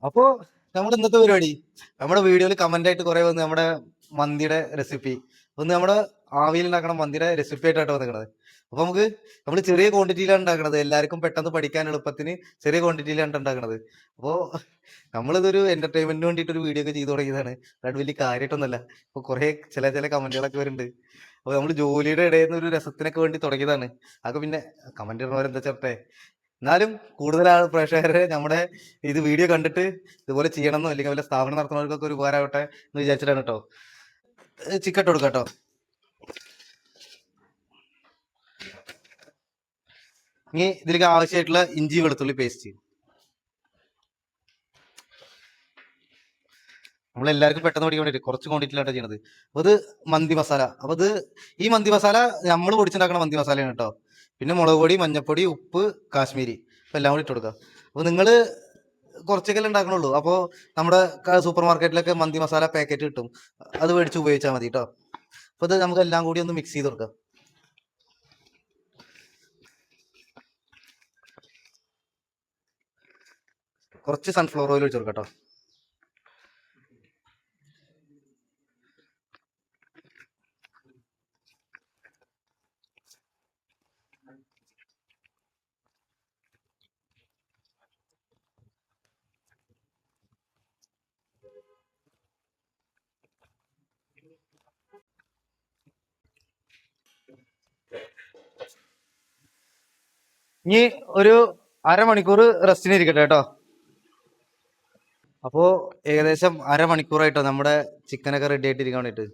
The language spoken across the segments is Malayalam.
അപ്പോ നമ്മുടെ ഇന്നത്തെ പരിപാടി, നമ്മുടെ വീഡിയോയിൽ കമന്റ് ആയിട്ട് കുറെ വന്ന് നമ്മുടെ മന്തിയുടെ റെസിപ്പി ഒന്ന് നമ്മുടെ ആവിയിൽ ഉണ്ടാക്കണ മന്തിയുടെ റെസിപ്പി ആയിട്ടാണ് വന്നിരിക്കുന്നത്. അപ്പൊ നമ്മൾ ചെറിയ ക്വാണ്ടിറ്റിയിലാണ് ഉണ്ടാക്കണത്, എല്ലാവർക്കും പെട്ടെന്ന് പഠിക്കാൻ എളുപ്പത്തിന് ചെറിയ ക്വാണ്ടിറ്റിയിലാണ് ഉണ്ടാക്കണത്. അപ്പോ നമ്മളിതൊരു എന്റർടൈൻമെന്റിന് വേണ്ടിയിട്ട് ഒരു വീഡിയോ ഒക്കെ ചെയ്തു തുടങ്ങിയതാണ്, അതായത് വലിയ കാര്യമായിട്ടൊന്നുമല്ല. അപ്പൊ കുറെ ചില കമന്റുകളൊക്കെ വരുന്നുണ്ട്. അപ്പൊ നമ്മൾ ജോലിയുടെ ഇടയിൽ നിന്ന് ഒരു രസത്തിനൊക്കെ വേണ്ടി തുടങ്ങിയതാണ്. അതൊക്കെ പിന്നെ കമന്റ് ഇടുന്നവരെന്താ ചേർത്തെ, എന്നാലും കൂടുതൽ ആൾ പ്രേക്ഷകരെ നമ്മുടെ ഇത് വീഡിയോ കണ്ടിട്ട് ഇതുപോലെ ചെയ്യണമെന്നോ അല്ലെങ്കിൽ വല്ല സ്ഥാപനം നടത്തുന്നവർക്കൊക്കെ ഒരു ഉപകാരമാവട്ടെ എന്ന് വിചാരിച്ചിട്ടാണ് കേട്ടോ. ചിക്കൻ ഇട്ട് കൊടുക്കാം കേട്ടോ. ഇനി ഇതിലേക്ക് ആവശ്യമായിട്ടുള്ള ഇഞ്ചി വെളുത്തുള്ളി പേസ്റ്റ്. നമ്മളെല്ലാവർക്കും പെട്ടെന്ന് പഠിക്കാൻ വേണ്ടിയിട്ട് കുറച്ച് ക്വാണ്ടിറ്റിയിലാണ് ചെയ്യുന്നത്. അപ്പൊ ഇത് മന്തി മസാല. അപ്പൊ ഈ മന്തി മസാല നമ്മൾ പൊടിച്ചുണ്ടാക്കുന്ന മന്തി മസാലയാണ് കേട്ടോ. പിന്നെ മുളക് പൊടി, മഞ്ഞപ്പൊടി, ഉപ്പ്, കാശ്മീരി, അപ്പൊ എല്ലാം കൂടി ഇട്ട് കൊടുക്കുക. അപ്പൊ നിങ്ങള് കുറച്ചൊക്കെ ഉണ്ടാക്കണുള്ളൂ. അപ്പോൾ നമ്മുടെ സൂപ്പർ മാർക്കറ്റിലൊക്കെ മന്തി മസാല പാക്കറ്റ് കിട്ടും, അത് മേടിച്ച് ഉപയോഗിച്ചാൽ മതി കേട്ടോ. അപ്പൊ ഇത് നമുക്ക് എല്ലാം കൂടി ഒന്ന് മിക്സ് ചെയ്ത് കൊടുക്കാം. കുറച്ച് സൺഫ്ലവർ ഓയിൽ ഒഴിച്ചു കൊടുക്കാം കേട്ടോ. ഇനി ഒരു അരമണിക്കൂർ റെസ്റ്റിന് ഇരിക്കട്ടെ കേട്ടോ. അപ്പോ ഏകദേശം അരമണിക്കൂറായിട്ടോ നമ്മുടെ ചിക്കനൊക്കെ റെഡി ആയിട്ടിരിക്കാൻ വേണ്ടിട്ട്.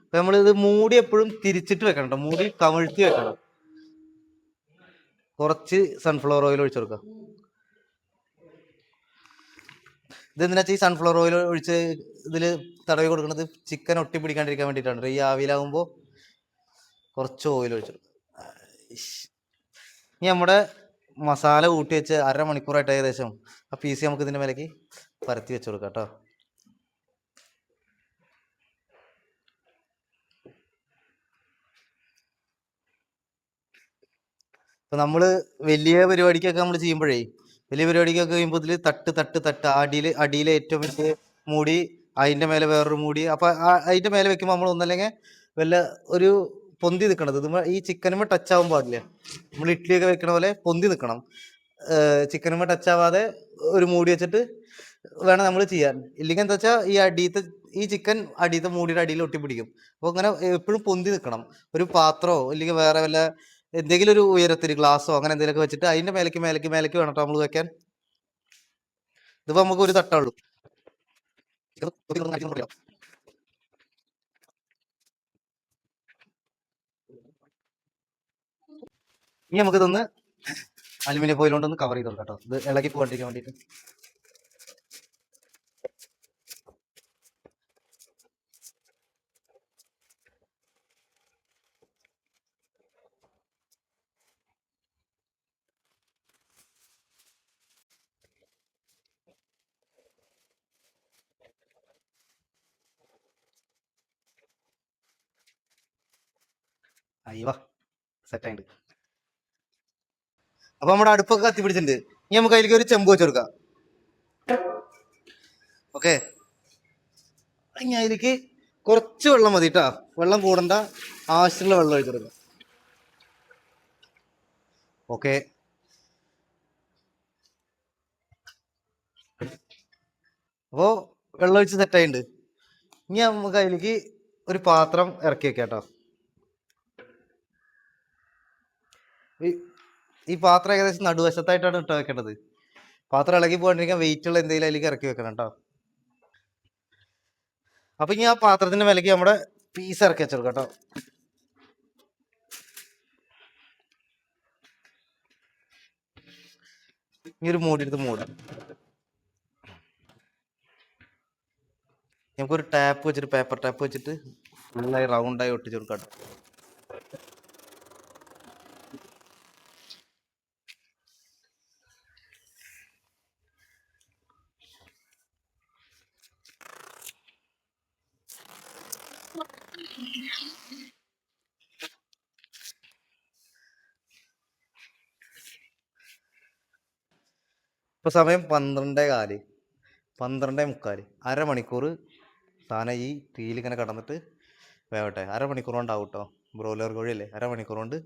അപ്പൊ നമ്മൾ ഇത് മൂടി എപ്പോഴും തിരിച്ചിട്ട് വെക്കണം കേട്ടോ, മൂടി കമിഴ്ത്തി വെക്കണം. കുറച്ച് സൺഫ്ലവർ ഓയിൽ ഒഴിച്ചു കൊടുക്കുക. ഇതെന്തിനാ വെച്ചാൽ ഈ സൺഫ്ലവർ ഓയിൽ ഒഴിച്ച് ഇതിൽ തടവി കൊടുക്കുന്നത് ചിക്കൻ ഒട്ടി പിടിക്കാണ്ടിരിക്കാൻ വേണ്ടിയിട്ടാണ്. ഈ ആവിയിലാകുമ്പോൾ കുറച്ച് ഓയിൽ ഒഴിച്ചു കൊടുക്കുക. ഇനി നമ്മുടെ മസാല കൂട്ടി വെച്ച് അരമണിക്കൂറായിട്ട് ഏകദേശം ആ പീസ് നമുക്ക് ഇതിന്റെ മേലേക്ക് പരത്തി വെച്ച് കൊടുക്കാം കേട്ടോ. ഇപ്പൊ നമ്മള് വലിയ പരിപാടിക്കൊക്കെ നമ്മൾ ചെയ്യുമ്പോഴേ, വലിയ പരിപാടിക്കൊക്കെ കഴിയുമ്പോൾ ഇതിൽ തട്ട് തട്ട് തട്ട് അടിയിലെ ഏറ്റവും വലിയ മൂടി, അതിന്റെ മേലെ വേറൊരു മൂടി. അപ്പൊ അതിന്റെ മേലെ വെക്കുമ്പോൾ നമ്മൾ ഒന്നല്ലെങ്കിൽ വല്ല ഒരു പൊന്തി നിൽക്കണത്, ഈ ചിക്കനുമേ ടച്ച് ആവാൻ പാടില്ല. നമ്മൾ ഇഡ്ഡലിയൊക്കെ വെക്കണ പോലെ പൊന്തി നിൽക്കണം. ചിക്കനുമേ ടച്ച് ആവാതെ ഒരു മൂടി വെച്ചിട്ട് വേണം നമ്മൾ ചെയ്യാൻ. ഇല്ലെങ്കിൽ എന്താ വെച്ചാൽ ഈ ചിക്കൻ അടിയത്തെ മൂടിയുടെ അടിയിൽ ഒട്ടിപ്പിടിക്കും. അപ്പോൾ അങ്ങനെ എപ്പോഴും പൊന്തി നിൽക്കണം. ഒരു പാത്രമോ അല്ലെങ്കിൽ വേറെ വല്ല എന്തെങ്കിലും ഒരു ഉയരത്തിൽ ഗ്ലാസ്സോ അങ്ങനെ എന്തെങ്കിലുമൊക്കെ വെച്ചിട്ട് അതിന്റെ മേലേക്ക് വേണം നമ്മൾ വെക്കാൻ. ഇതിപ്പോ നമുക്ക് ഒരു തട്ടുള്ളൂ. ഇനി നമുക്ക് ഇതൊന്ന് അലുമിനിയം ഫോയിൽ കൊണ്ടൊന്ന് കവർ ചെയ്ത് കൊടുക്കാം കേട്ടോ, ഇത് ഇളകി പോകാണ്ടിരിക്കാൻ വേണ്ടിയിട്ട്. അയ്യോ, സെറ്റായിട്ട്. അപ്പൊ നമ്മുടെ അടുപ്പൊക്കെ കത്തി പിടിച്ചിട്ടുണ്ട്. ഇനി നമുക്ക് അതിലേക്ക് ഒരു ചെമ്പ് വെച്ച് കൊടുക്കാം. ഓക്കെ, ഇനി അതിലേക്ക് കുറച്ച് വെള്ളം മതി കേട്ടോ, വെള്ളം കൂടണ്ട, ആവശ്യമുള്ള വെള്ളം ഒഴിച്ചു കൊടുക്കാം. ഓക്കെ, അപ്പോ വെള്ളം ഒഴിച്ച് സെറ്റായിട്ടുണ്ട്. ഇനി നമുക്ക് അതിലേക്ക് ഒരു പാത്രം ഇറക്കി വെക്കാം കേട്ടോ. ഈ പാത്രം ഏകദേശം നടുവശത്തായിട്ടാണ് ഇട്ട് വെക്കേണ്ടത്. പാത്രം ഇളകി പോകാണ്ടിരിക്കാൻ വെയിറ്റ് ഉള്ള എന്തെങ്കിലും അതിലേക്ക് ഇറക്കി വെക്കണം കേട്ടോ. അപ്പൊ ഇനി ആ പാത്രത്തിന്റെ മേലേക്ക് നമ്മുടെ പീസ് ഇറക്കി വെച്ചെടുക്കാം കേട്ടോ. ഇനി ഒരു മൂടി എടുത്ത് മൂടാം. നമുക്കൊരു ടാപ്പ് വെച്ചിട്ട്, പേപ്പർ ടാപ്പ് വെച്ചിട്ട് ഫുള്ളായി റൗണ്ടായി ഒട്ടിച്ചു കൊടുക്കാം. ഇപ്പൊ സമയം 12:15, 12:45. അരമണിക്കൂർ സാധനം ഈ തീയിൽ ഇങ്ങനെ കടന്നിട്ട് വേവട്ടെ. അരമണിക്കൂർ കൊണ്ടാവും കേട്ടോ. ബ്രോയിലർ കോഴിയല്ലേ, അരമണിക്കൂർ കൊണ്ട്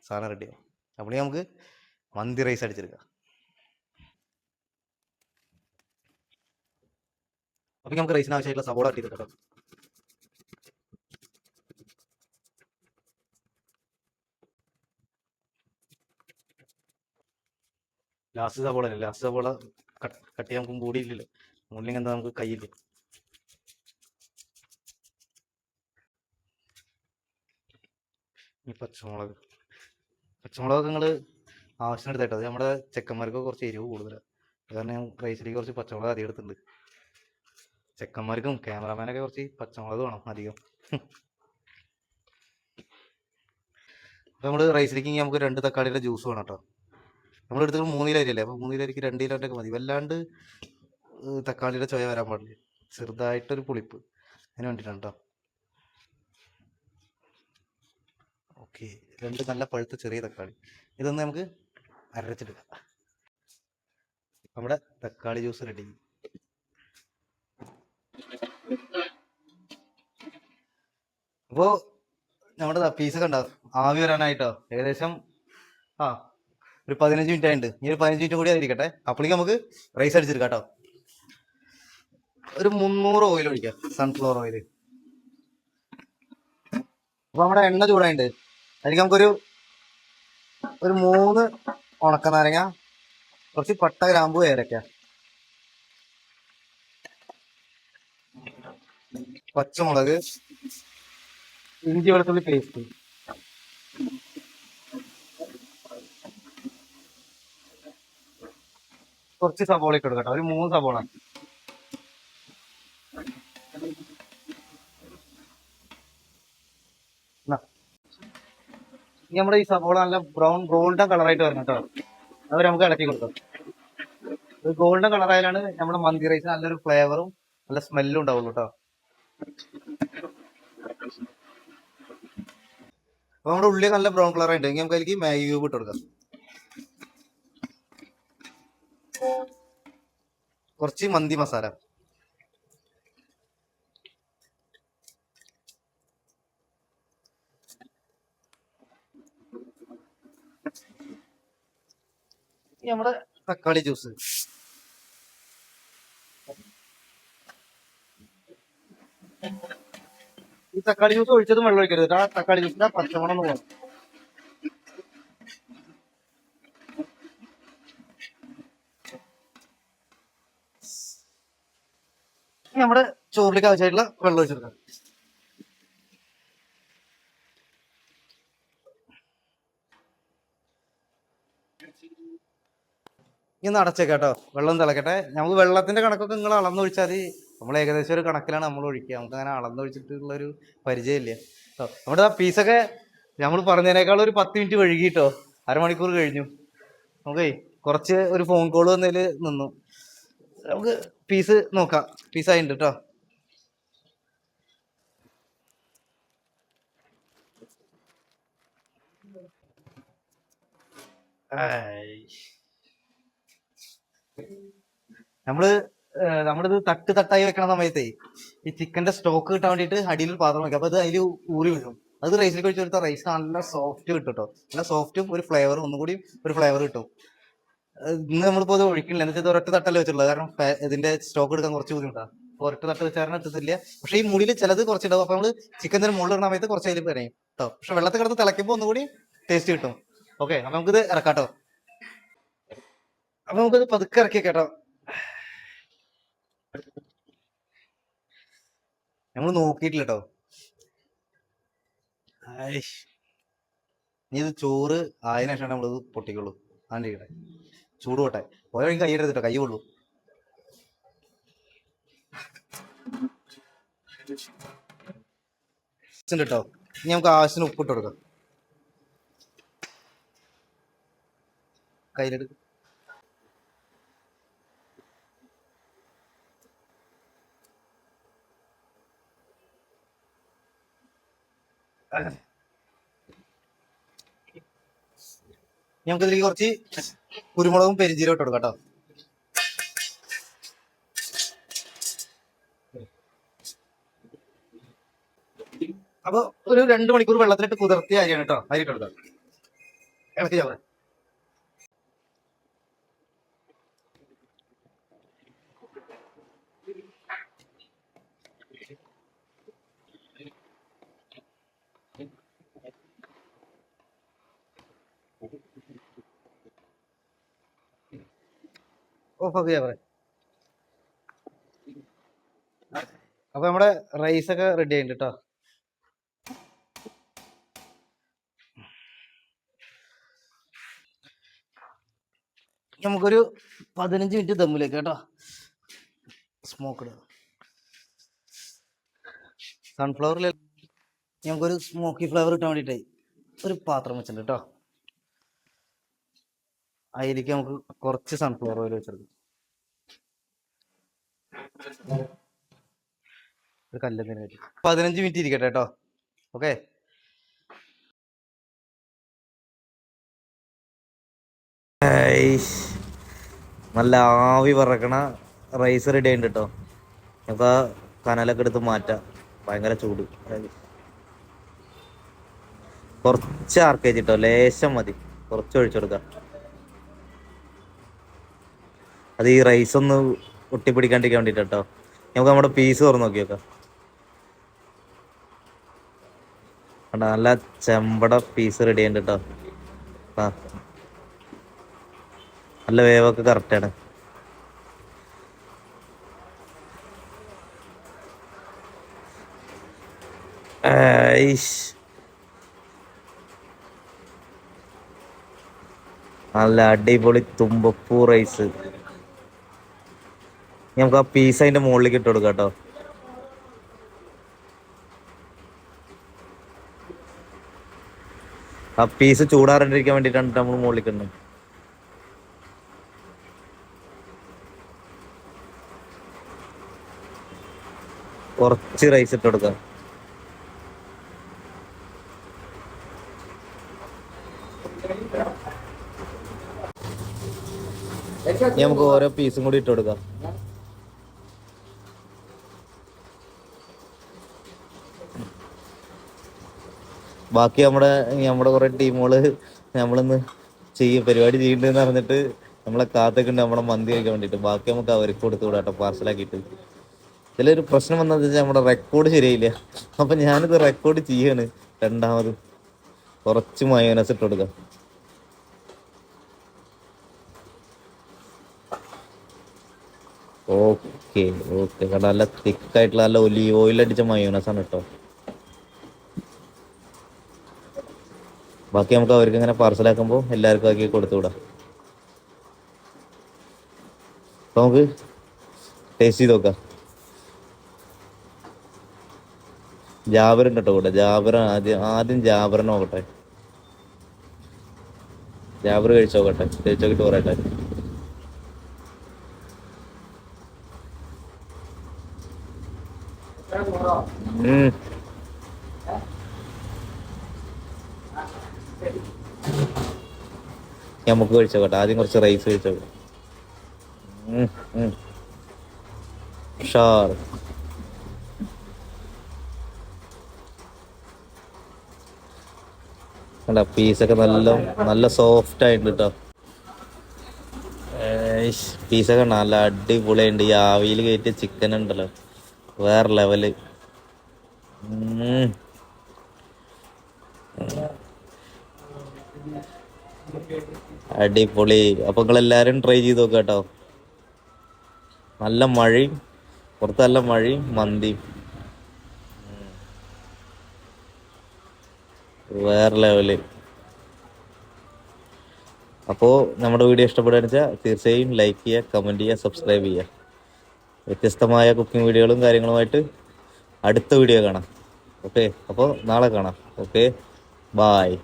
സാധനം റെഡിയാവും. അപ്പോൾ നമുക്ക് മന്തി റൈസ് അടിച്ചെടുക്കാം. അപ്പോൾ നമുക്ക് റൈസിന് ആവശ്യമായിട്ടുള്ള സവോള ഇട്ടിട്ട് കേട്ടോ. ലാസ്റ്റ് സവോള കട്ട് ചെയ്യാൻ നമുക്ക് കൂടിയില്ലല്ലോ. മുന്നിൽ എന്താ നമുക്ക് കയ്യില്ല. ഈ പച്ചമുളക് നിങ്ങൾ ആവശ്യത്തിന് എടുത്തേട്ടത്. നമ്മുടെ ചെക്കന്മാർക്ക് കുറച്ച് എരിവ് കൂടുതലാണ്, കാരണം ഞാൻ റൈസിലേക്ക് കുറച്ച് പച്ചമുളക് അധികം എടുത്തിട്ടുണ്ട്. ചെക്കന്മാർക്കും ക്യാമറാമാനൊക്കെ കുറച്ച് പച്ചമുളക് വേണം അധികം. അപ്പോൾ നമ്മൾ റൈസിലേക്ക് നമുക്ക് 2 തക്കാളിയുടെ ജ്യൂസ് വേണം കേട്ടോ. നമ്മൾ എടുത്തത് 3 കിലോ അരിയല്ലേ, അപ്പോൾ 3 കിലോ അരിക്ക് 2 കിലോൻ്റെ മതി. വല്ലാണ്ട് തക്കാളിയുടെ ചൊയ വരാൻ പാടില്ല, ചെറുതായിട്ടൊരു പുളിപ്പ്, അതിന് വേണ്ടിയിട്ടാണ് കേട്ടോ. ഓക്കെ, 2 നല്ല പഴുത്ത ചെറിയ തക്കാളി. ഇതൊന്ന് നമുക്ക് അരച്ചെടുക്കാം. നമ്മുടെ തക്കാളി ജ്യൂസ് റെഡി. അപ്പോൾ നമ്മുടെ പീസൊക്കെ ഉണ്ടാവും ആവി വരാനായിട്ടോ. ഏകദേശം ഒരു 15 മിനിറ്റ് ആയിട്ടുണ്ട്. ഇനി ഒരു 15 മിനിറ്റ് കൂടി ആയിരിക്കട്ടെ. അപ്പോഴേക്കും നമുക്ക് റൈസ് അടിച്ചെടുക്കാം കേട്ടോ. ഒരു 300 ഓയിൽ ഒഴിക്കാം, സൺഫ്ലവർ ഓയിൽ. അപ്പൊ നമ്മുടെ എണ്ണ ചൂടായിട്ടുണ്ട്. അതിലേക്ക് നമുക്കൊരു 3 ഉണക്കനാരങ്ങ, കുറച്ച് പട്ട, ഗ്രാമ്പു, ഏലക്ക, പച്ചമുളക്, ഇഞ്ചി വെളുത്തുള്ളി പേസ്റ്റ്, കുറച്ച് സവോള ഇട്ട് കൊടുക്കട്ടോ, ഒരു 3 സവോള. ഇനി നമ്മുടെ ഈ സവോള നല്ല ഗോൾഡൻ കളറായിട്ട് വരണം കേട്ടോ. അത് നമുക്ക് ഇളക്കി കൊടുക്കാം. ഒരു ഗോൾഡൻ കളറായാലാണ് നമ്മുടെ മന്തി റൈസ് നല്ലൊരു ഫ്ലേവറും നല്ല സ്മെല്ലും ഉണ്ടാവുള്ളൂ കേട്ടോ. അപ്പൊ നമ്മുടെ ഉള്ളി നല്ല ബ്രൗൺ കളർ ആയിട്ട് നമുക്ക് അതിലേക്ക് മാഗി ക്യൂബ് ഇട്ട് കൊടുക്കാം. കുറച്ച് മന്തി മസാല, നമ്മുടെ തക്കാളി ജ്യൂസ്, ഈ തക്കാളി ജ്യൂസ് ഒഴിച്ചതും വെള്ളം ഒഴിക്കരുത്. ആ തക്കാളി ജ്യൂസിന്റെ പച്ചമണം ഒന്ന് പോകണം. നമ്മുടെ ചോറിലേക്ക് ആവശ്യമായിട്ടുള്ള വെള്ളം ഒഴിച്ചെടുക്കാം. ഇനി ഒന്ന് അടച്ചേക്കാം കേട്ടോ, വെള്ളം തിളക്കട്ടെ. നമുക്ക് വെള്ളത്തിന്റെ കണക്കൊക്കെ നിങ്ങൾ അളന്നൊഴിച്ചാൽ മതി. നമ്മൾ ഏകദേശം ഒരു കണക്കിലാണ് നമ്മൾ ഒഴിക്കുക, നമുക്ക് അങ്ങനെ അളന്നൊഴിച്ചിട്ടുള്ളൊരു പരിചയമില്ല കേട്ടോ. നമ്മുടെ ആ പീസൊക്കെ നമ്മൾ പറഞ്ഞതിനേക്കാൾ ഒരു 10 മിനിറ്റ് വൈകിട്ടോ, അരമണിക്കൂർ കഴിഞ്ഞു. നമുക്കേ കുറച്ച് ഒരു ഫോൺ കോൾ വന്നതിൽ നിന്നു. നമുക്ക് പീസ് നോക്കാം. പീസായിട്ടുണ്ട് കേട്ടോ. നമ്മളിത് തട്ട് തട്ടായി വെക്കണ സമയത്തേ ഈ ചിക്കന്റെ സ്റ്റോക്ക് കിട്ടാൻ വേണ്ടിയിട്ട് അടിയിൽ പാത്രം വെക്കാം. അപ്പൊ അത് അതിൽ ഊറി വീഴും. അത് റൈസിൽ കഴിച്ചു കൊടുത്താൽ റൈസ് നല്ല സോഫ്റ്റ് കിട്ടും കേട്ടോ. നല്ല സോഫ്റ്റും ഒരു ഫ്ലേവറും ഒന്നുകൂടി ഒരു ഫ്ലേവർ കിട്ടും. ഇന്ന് നമ്മളിപ്പോ അത് ഒഴിക്കണില്ല, എന്ന് വെച്ചാൽ ഒരൊറ്റ തട്ടല്ലേ വെച്ചുള്ളത്, കാരണം ഇതിന്റെ സ്റ്റോക്ക് എടുക്കാൻ കുറച്ച് ബുദ്ധിമുട്ടാണ്. ഒരൊറ്റ തട്ട് വെച്ചാൽ എത്തത്തില്ല. പക്ഷെ ഈ മുടിയിൽ ചിലത് കുറച്ചുണ്ടാവും. അപ്പൊ നമ്മള് ചിക്കൻ മുകളിൽ ഇടുന്ന സമയത്ത് കുറച്ച് അതിൽ പറയും കേട്ടോ. പക്ഷെ വെള്ളത്തിൽ കിടന്ന് തിളയ്ക്കുമ്പോൾ ഒന്നുകൂടി ടേസ്റ്റ് കിട്ടും. ഓക്കെ, അപ്പൊ നമുക്കിത് ഇറക്കാട്ടോ. അപ്പൊ നമുക്കിത് പതുക്കെ ഇറക്കി കേട്ടോ. നമ്മൾ നോക്കിയിട്ടില്ല കേട്ടോ. ഇനി ഇത് ചോറ് ആയതിനു ശേഷമാണ് നമ്മളിത് പൊട്ടിക്കുള്ളൂ. ആണ്ടിരിക്കട്ടെ, ചൂട് പോട്ടെ. പോയ വഴി കൈ എടുത്തിട്ടോ, കൈ കൊള്ളൂ. കേട്ടോ, ഇനി നമുക്ക് ആവശ്യത്തിന് ഉപ്പിട്ട് കൊടുക്കാം. കയ്യിലെടുക്കും. നമുക്കിതിലേക്ക് കുറച്ച് കുരുമുളകും പെരിഞ്ചീരകം ഇട്ട് കൊടുക്കാം കേട്ടോ. അപ്പൊ ഒരു 2 മണിക്കൂർ വെള്ളത്തിലിട്ട് കുതിർത്തിയ അരിയാണ് കേട്ടോ. അരി ഇട്ട് കൊടുക്കാം. ഇളക്കി ചേർക്കാം. ഓഫ് ചെയ്യാൻ പറയാം. അപ്പൊ നമ്മുടെ റൈസ് ഒക്കെ റെഡി ആയിട്ടുണ്ട് കേട്ടോ. നമുക്കൊരു 15 മിനിറ്റ് ദമ്മിലേക്ക് കേട്ടോ. സ്മോക്ക്ഡ് സൺഫ്ലവറിൽ നമുക്കൊരു സ്മോക്കി ഫ്ലേവർ കിട്ടാൻ വേണ്ടിയിട്ടേ ഒരു പാത്രം വെച്ചിട്ടുണ്ട് കേട്ടോ. അതിലേക്ക് നമുക്ക് കുറച്ച് സൺഫ്ലവർ ഓയിൽ വെച്ചെടുക്കും. ഒരു കല്ലെന്തിനു പറ്റി 15 മിനിറ്റ് ഇരിക്കട്ടെ കേട്ടോ. ഓക്കെ. നല്ല ആവി പറക്കണ റൈസ് റെഡി ആയിട്ടുണ്ട് കേട്ടോ. നമുക്ക് കനലൊക്കെ എടുത്ത് മാറ്റാം. ഭയങ്കര ചൂട്. കുറച്ച് ആർക്കേജ് കേട്ടോ, ലേശം മതി, കുറച്ച് ഒഴിച്ചെടുക്കാം. അത് ഈ റൈസ് ഒന്ന് ഒട്ടിപ്പിടിക്കാണ്ടിരിക്കാൻ വേണ്ടിട്ട് കേട്ടോ. നമുക്ക് നമ്മുടെ പീസ് തുറന്ന് നോക്കി നോക്കാം. നല്ല ചെമ്പട പീസ് റെഡി ആയിട്ടുണ്ട് കേട്ടോ. ആ നല്ല വേവൊക്കെ കറക്റ്റാണ്. നല്ല അടിപൊളി തുമ്പപ്പൂ റൈസ്. നമുക്ക് ആ പീസ് അതിന്റെ മുകളിലേക്ക് ഇട്ട് കൊടുക്കാം കേട്ടോ. ആ പീസ് ചൂടാറാണ്ടിരിക്കാൻ വേണ്ടിയിട്ടാണ് നമ്മൾ മുകളിലേക്ക് ഇടുന്നത്. കുറച്ച് റൈസ് ഇട്ട് കൊടുക്കാം. നമുക്ക് ഓരോ പീസും കൂടി ഇട്ട് കൊടുക്കാം. ബാക്കി നമ്മുടെ കുറെ ടീമുകള് നമ്മളിന്ന് പരിപാടി ചെയ്യണ്ടെന്ന് പറഞ്ഞിട്ട് നമ്മളെ കാത്തൊക്കെ നമ്മളെ മന്തി കഴിക്കാൻ വേണ്ടിട്ട്. ബാക്കി നമുക്ക് അവർക്ക് കൊടുത്തു വിടാട്ടോ, പാർസലാക്കിയിട്ട്. ഇതിലൊരു പ്രശ്നം വന്നത് വെച്ചാൽ നമ്മുടെ റെക്കോർഡ് ശരിയായില്ല. അപ്പൊ ഞാനിത് റെക്കോർഡ് ചെയ്യാണ്. രണ്ടാമത് കുറച്ച് മയോനസ് ഇട്ട് കൊടുക്കാം. Okay okay. കാരണം നല്ല തിക്കായിട്ടുള്ള നല്ല ഒലീവ് ഓയിൽ അടിച്ച മയോനസ് ആണ് കേട്ടോ. ബാക്കി നമുക്ക് അവർക്ക് ഇങ്ങനെ പാർസലാക്കുമ്പോൾ എല്ലാവർക്കും ആക്കി കൊടുത്തു വിടാം. അപ്പൊ നമുക്ക് ടേസ്റ്റ് ചെയ്ത് നോക്കാം. ജാബറും കേട്ടോ കൂടെ. ആദ്യം ജാബറിനെ നോക്കട്ടെ. ജാബർ കഴിച്ചോക്കട്ടെ, കഴിച്ചോക്കിട്ട് പറയട്ടെ. നമുക്ക് കഴിച്ചോക്കട്ടെ. ആദ്യം കുറച്ച് റൈസ് കഴിച്ചോക്കട്ടെ. ഉഷാർ. പീസൊക്കെ നല്ല സോഫ്റ്റ് ആയിട്ടുണ്ട് കേട്ടോ. പീസൊക്കെ നല്ല അടിപൊളിയുണ്ട്. ഈ ആവിയിൽ കയറ്റിയ ചിക്കൻ ഉണ്ടല്ലോ, വേറെ ലെവല്. അടിപൊളി. അപ്പൊ നിങ്ങളെല്ലാരും ട്രൈ ചെയ്ത് നോക്കുക കേട്ടോ. നല്ല മഴയും പുറത്ത്, നല്ല മഴയും മന്തിയും വേറെ ലെവല്. അപ്പോൾ നമ്മുടെ വീഡിയോ ഇഷ്ടപ്പെടുകയെന്ന് വെച്ചാൽ തീർച്ചയായും ലൈക്ക് ചെയ്യുക, കമൻറ്റ് ചെയ്യുക, സബ്സ്ക്രൈബ് ചെയ്യുക. വ്യത്യസ്തമായ കുക്കിംഗ് വീഡിയോകളും കാര്യങ്ങളുമായിട്ട് അടുത്ത വീഡിയോ കാണാം. ഓക്കെ, അപ്പോൾ നാളെ കാണാം. Okay, bye.